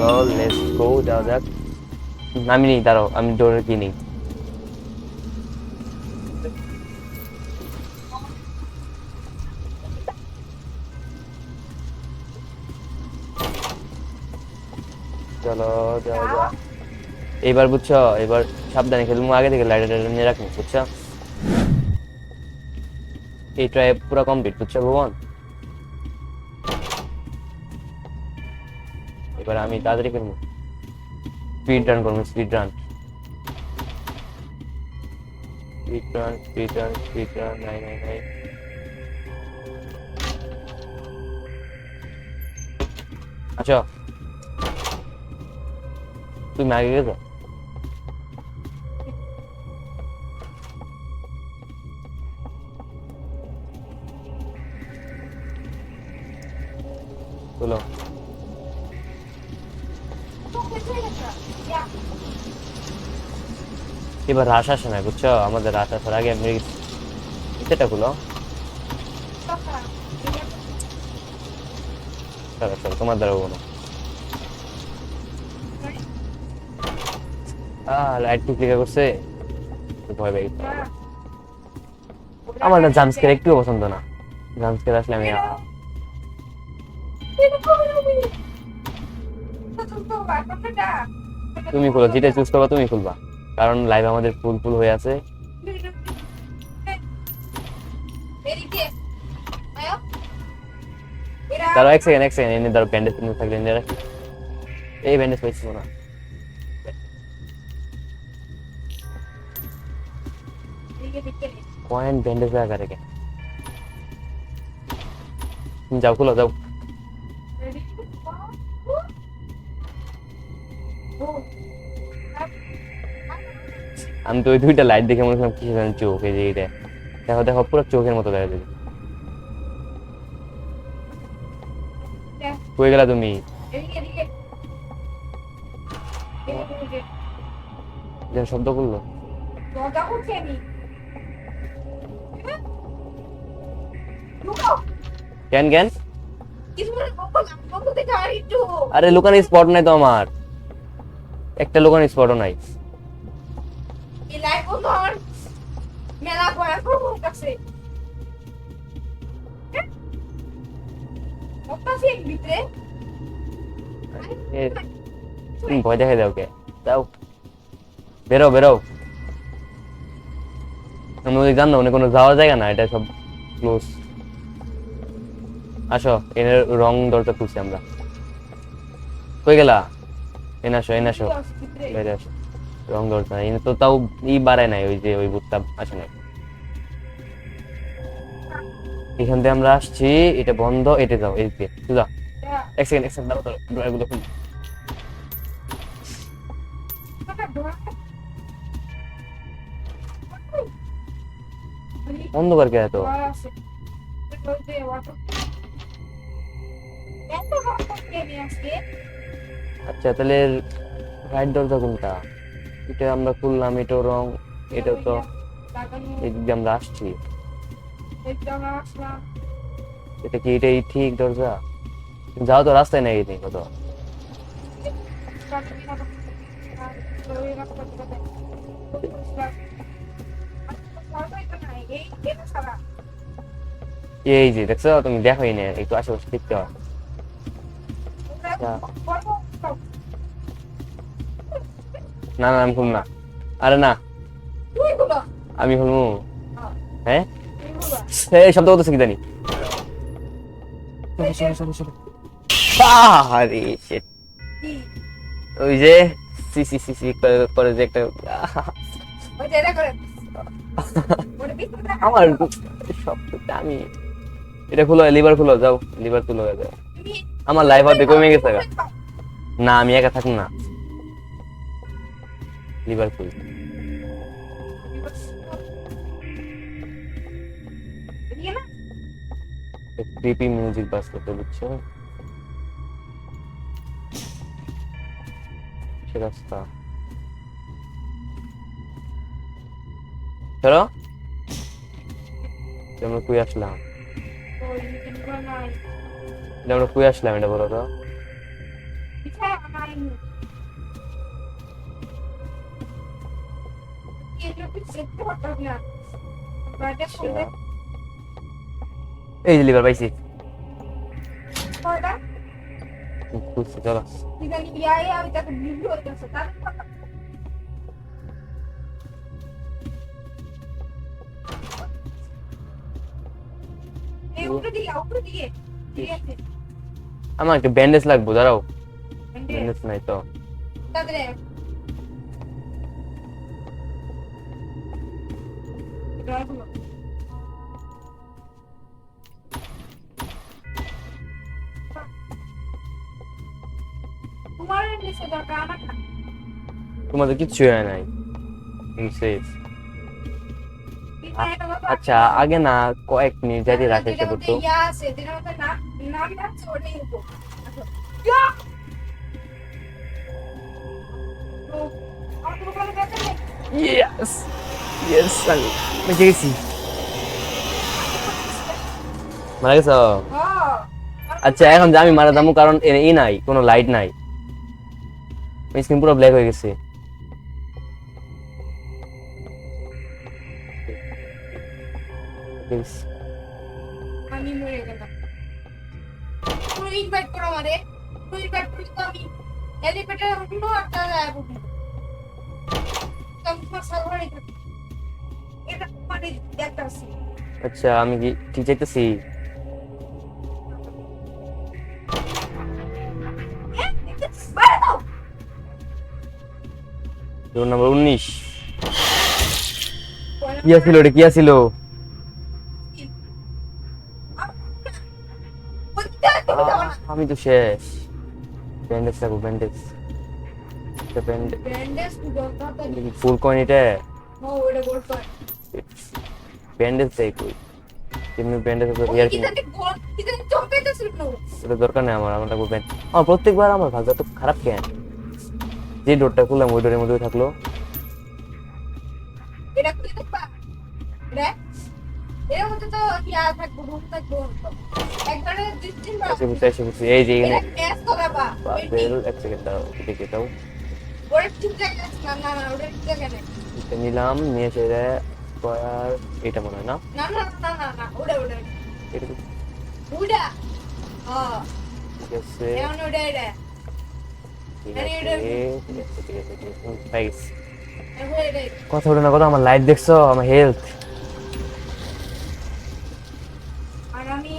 চলো let's go, যাওয়া যাক। আমি নেই, দাঁড়াও, আমি ডোরে কি নেই। চলো যাওয়া যাক। এবার বুঝছো, এবার সাবধানে খেলবো, আগে থেকে লাইট নিয়ে রাখবো, বুঝছো? এই ট্রাই পুরো কমপ্লিট, বুঝছো ভুবন? এবার আমি তাড়াতাড়ি খেলবো, স্পিড রান করবো, speed run, speed run, speed run, speed run, নাই নাই নাই। আচ্ছা, তুমি আগে গেছো। চলো, এবার রাশ আসে না, বুঝছো? আমাদের রাশ আসার আগে আমি এটা খুলো। চলো চলো, তোমার দ্বারা হবো না। লাইট কি ক্লিয়ার করছে, ভয় পেয়ে গেছে। আমার না জাম্পস্কেয়ার একটু পছন্দ না, জাম্পস্কেয়ার আসলে আমি তুমি খুলো, যেটা চুজ করবা তুমি খুলবা, কারণ লাইভ আমাদের ফুল ফুল হয়ে আছে। দাঁড়াও এক সেকেন্ড, এক সেকেন্ড, এনে দাঁড়াও, ব্যান্ডেজ থাকলে এনে রাখি। এই ব্যান্ডেজ পাইছি না, পয়েন্ট ব্যান্ডেজ লাগা রেখে। যাও খুলো, যাও। আমি তো ওই দুইটা লাইট দেখে মনে করলাম কিসে জানি চোখ, এই যে এইটা দেখো, দেখো পুরো চোখের মতো দেখা যাবে। হয়ে গেলা তুমি, যেন শব্দ করলো। কেন কেন? আরে লুকানো স্পট নাই তো আমার, একটা লুকানো স্পটও নাই। এ, তুমি ভয় দেখে দাও কে? যাও, বেরো বেরো। আমি ওই জানো অনেক কোনো যাওয়ার জায়গা না, এটা সব ক্লোজ। আসো, এর রং দরজা খুলছি আমরা। কই গেলা? এনে আসো, এনে আসো, বাইরে আসো। রং দরজা এনে তো তাও ই বাড়ায় নাই, ওই যে ওই ভূতটা আসে নাই। এখান থেকে আমরা আসছি, এটা বন্ধ, এটা যাও, এই দিকে সোজা। এক সেকেন্ড, এক সেকেন্ড, দাঁড়াও দাঁড়াও, ড্রয়ারগুলো খুলি। অন্ধকার কে এত? আচ্ছা তাহলে রাইট দরজা কোনটা? এটা আমরা খুললাম, এটাও রং, এটাও তো এদিক দিয়ে আমরা আসছি। এটা কি এটাই ঠিক দরজা? যাও তো, রাস্তায় নেই নেই কত। এই যে দেখছো, তুমি দেখোই না, একটু আশেপাশে দেখতে হয়। আচ্ছা, না না আমি খুলব না। আরে না, আমি খুলবো। হ্যাঁ, এই শব্দ করতেছে কি জানি। আরে shit, ওই যে সি সি সি সি করে করে যে একটা আমার শব্দটা আমি। এটা খুলো, লিভার খুলো, যাও লিভার তুলো, যাও। আমার লাইফ আর কমে গেছে গা। না আমি একা থাকবো না, লিভার খুল। ক্রিপি মিউজিক বাজ করতে, বুঝছো? সে রাস্তা, চলো। আমরা কুই আসলাম, আমরা কুই আসলাম, এটা বলো তো। পিছা আমার কি এটা কি দেখতে পারতাম না বাড়িতে শুনবে এই যে লিভার পাইছি কয়টা খুলছি চলো ঠিক আছে ইয়াই আমি তাকে ভিডিও হইতেছে তার এই উপরে দিয়ে ঠিক আছে আমার একটা ব্যান্ডেজ লাগবে দাঁড়াও এন্ডে ব্যান্ডেজ নাই তো তাদের ড্রাইভার তোমার নিচে দরকার আমার না তোমাদের কিচ্ছু হয় নাই সেফ আচ্ছা আগে না কয়েক মিনিট যাইতে রাখে সে করতো ইয়া আছে যেটা মধ্যে নাম আছে ওটাই নিবো ইয়া তো আমার কোনো কোনো ব্যাপার নেই ইয়েস ইয়েস আমি বেঁচে গেছি মারা গেছো হ্যাঁ আচ্ছা এখন যে আমি মারা যাবো কারণ ই নাই কোনো লাইট নাই স্ক্রিন পুরো ব্ল্যাক হয়ে গেছে আমি মরে গেলাম তুমি ইনভাইট করো আমারে তুমি ইনভাইট করলে তো আমি এলিভেটর উঠবো আর তাহলে যাবো তুমি তোমার সার্ভারে এটা মানে দেখতাছি আচ্ছা আমি কি ঠিক চাইতেছি বাইরে দাও রোল নাম্বার 19 কি আছিল রে কি আছিল আমি তো শেষ ব্যান্ডেজ থাকবো ব্যান্ডেজ ব্যান্ডেজ ব্যান্ডেজ দরকার তো ফুল কয়েন এটা ও ওটা গোল পার ব্যান্ডেজ চাই কই তুমি ব্যান্ডেজ তো ইয়ার কি কি জানি চমকাইতেছিল না এটা দরকার নেই আমার লাগবে ব্যান্ড আমার প্রত্যেকবার আমার ভাগ্য তো খারাপ কেন যে ডোরটা খুললাম ওই ডোরের মধ্যে থাকলো এটা কি দেখবা রে এর মধ্যে তো ইয়া থাকবো রুম থাকবো একবারে দুই তিনবার এসে বুঝছি এই যে এটা ক্যাশ করাবা বেল এক সেকেন্ড দাও দেখে দাও ওরে ঠিক জায়গায় আছে না না না ওরে ঠিক জায়গায় নেই এটা নিলাম নিয়ে সেটা আর এটা মনে হয় না না না না না না ওরে ওরে এটা ওটা হ্যাঁ ঠিক আছে এখন ওটা এটা ঠিক আছে ঠিক আছে পাই গেছি এখন এটা কথা বলে না কথা আমার লাইট দেখছো আমার হেলথ আর আমি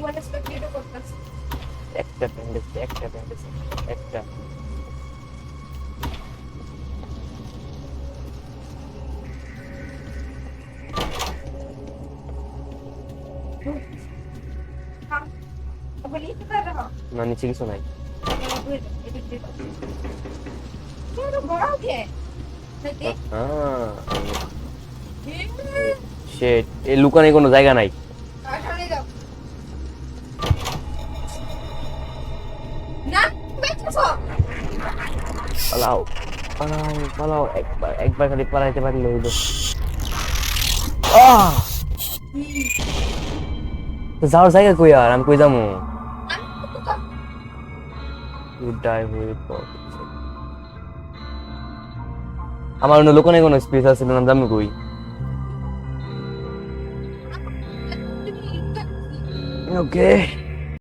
বলে স্পেক্টেটও করতেছি একটা ব্যান্ডেজ একটা বলি তো দাদা না নিচে কিছু নাই বড় ওকে দেখ শেট এই লুকানে কোনো জায়গা নাই আসলে যাও না বেঁচেছো পালাও একবার খালি পালাইতে পারলে হইলো তো যাওয়ার জায়গা কই আর আমি কই যাবো আমার অন্য লোকানে কোনো স্পেস আছে না যাবো কই ওকে